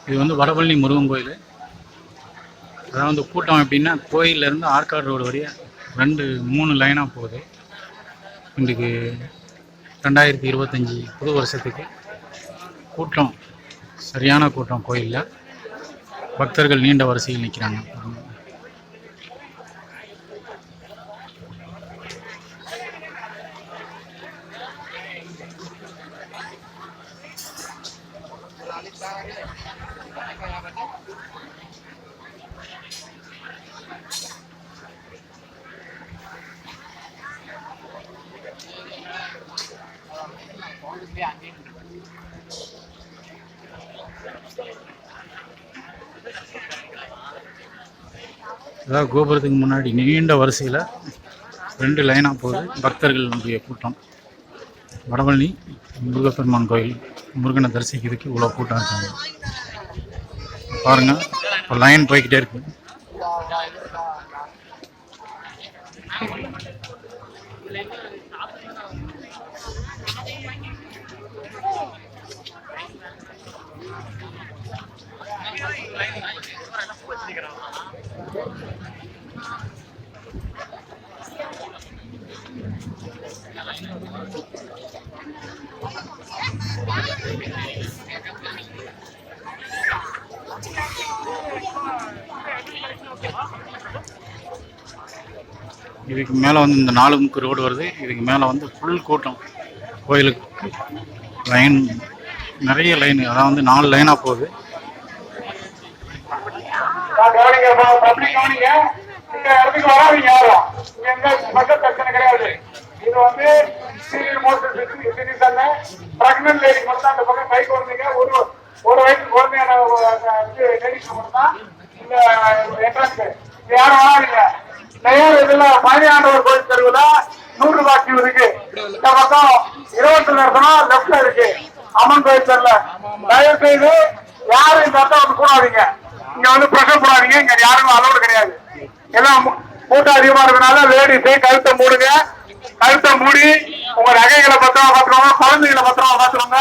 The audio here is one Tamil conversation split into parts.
இது வந்து வடபழனி முருகன் கோயில். அதாவது கூட்டம் எப்படின்னா கோயிலேருந்து ஆற்காடு ரோடு வரைய 2-3 லைனாக போகுது. இன்றைக்கு 2025 புது வருஷத்துக்கு கூட்டம், சரியான கூட்டம். கோயிலில் பக்தர்கள் நீண்ட வரிசையில் நிற்கிறாங்க. அதாவது கோபுரத்துக்கு முன்னாடி நீண்ட வரிசையில் 2 லைனாக போகுது பக்தர்களுடைய கூட்டம். வடபழனி முருகப்பெருமான் கோயில் முருகனை தரிசிக்கிறதுக்கு இவ்வளோ கூட்டம் இருக்காங்க பாருங்கள். இப்போ லைன் போய்கிட்டே இருக்கு. இதுக்கு மேலே வந்து இந்த 4 முக்கு ரோடு வருது. இதுக்கு மேலே வந்து ஃபுல் கூட்டம். கோயிலுக்கு லைன், நிறைய லைன், அதான் வந்து 4 லைனாக போகுது. இது வந்து பிரெக்னன்ட் லேடி மட்டும் அந்த பக்கம் கை குழந்தைங்க, ஒரு வயசு குழந்தையான லேடிஸ் மட்டும் தான் இந்த என்ட்ரன்ஸ். யாரும் வராதிங்க. நேர் இதுல பழனியாண்டவர் கோயில் தெருவுல 100 ரூபாய் கியூ இருக்கு. இந்த பக்கம் 20 நிமிஷம் லெப்ட்ல இருக்கு அம்மன் கோயில் தெருல. தயவு செய்து யாரும் இந்த இடத்த வந்து கூடாதீங்க. இங்க வந்து பிரஷர் போடாதீங்க. இங்க யாரும் அலோடு கிடையாது. எல்லாம் கூட்டம் அதிகமா இருக்கனால லேடிஸே கழுத்தை மூடுங்க. கழுத்தை மூடி உங்க நகைகளை பத்திரமா பாத்துக்கோங்க, குழந்தைகளை பத்திரமா பாத்துக்கோங்க,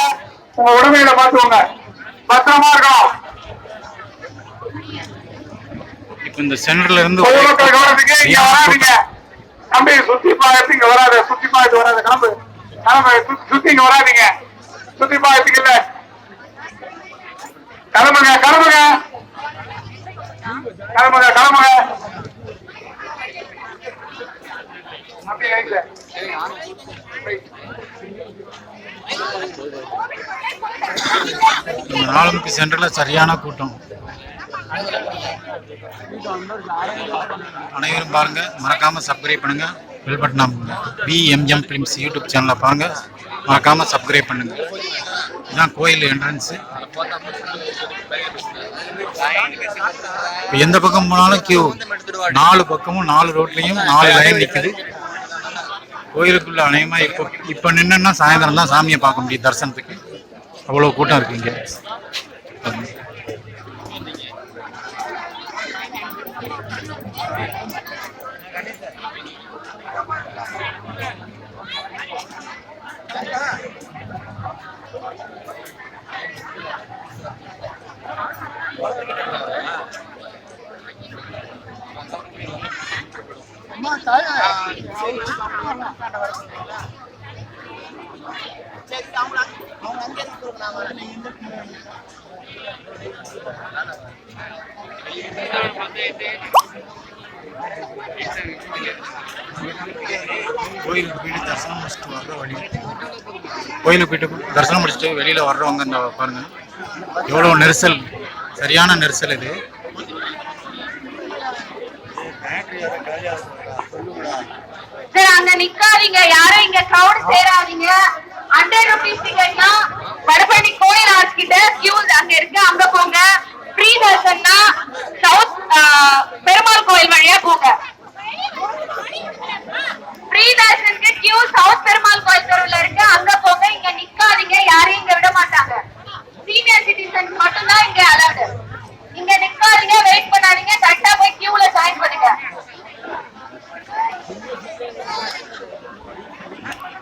உங்க உடமைகளை பாத்துக்கோங்க, பத்திரமா இருக்கணும். இப்ப இந்த சென்டர்ல இருந்து பொதுமக்கள் கவனத்துக்கு இங்க வராதிங்க. தம்பி சுத்தி பார்த்து இங்க வராது, சுத்தி பார்த்து வராது. கிளம்பு கிளம்பு, சுத்தி இங்க வராதிங்க. சுத்தி பார்த்துக்கு இல்ல, கிளம்புங்க கிளம்புங்க கிளம்புங்க கிளம்புங்க. அப்படியே 4 முக்கு சென்டர்ல சரியான கூட்டம். அனைவரும் பாருங்க, மறக்காம சப்ஸ்கிரைப் பண்ணுங்க, பெல் பட்டன் அமுக்குங்க. BMM ஃபிலிம்ஸ் யூடியூப் சேனலை பாருங்க, மறக்காம சப்ஸ்கிரைப் பண்ணுங்க. இதுதான் கோயில் என்ட்ரன்ஸ். எந்த பக்கம் போனாலும் கியூ, 4 பக்கமும் 4 ரோட்லையும் 4 லைன் நிற்குது. கோயிலுக்குள்ள அநேகமா இப்போ நின்னா சாயந்தரம் தான் சாமியை பார்க்க முடியும் தரிசனத்துக்கு. அவ்வளோ கூட்டம் இருக்கு இங்க. கோயிலுக்கு போயிட்டு தரிசனம் முடிச்சுட்டு வர்ற வழி, கோயிலுக்கு போயிட்டு தரிசனம் முடிச்சுட்டு வெளியில வர்றவங்க இந்த பாருங்க எவ்வளோ நெரிசல், சரியான நெரிசல் இது. அங்க நிக்காதீங்க, யாரும் இங்க கிரவுட் சேராதீங்க. 100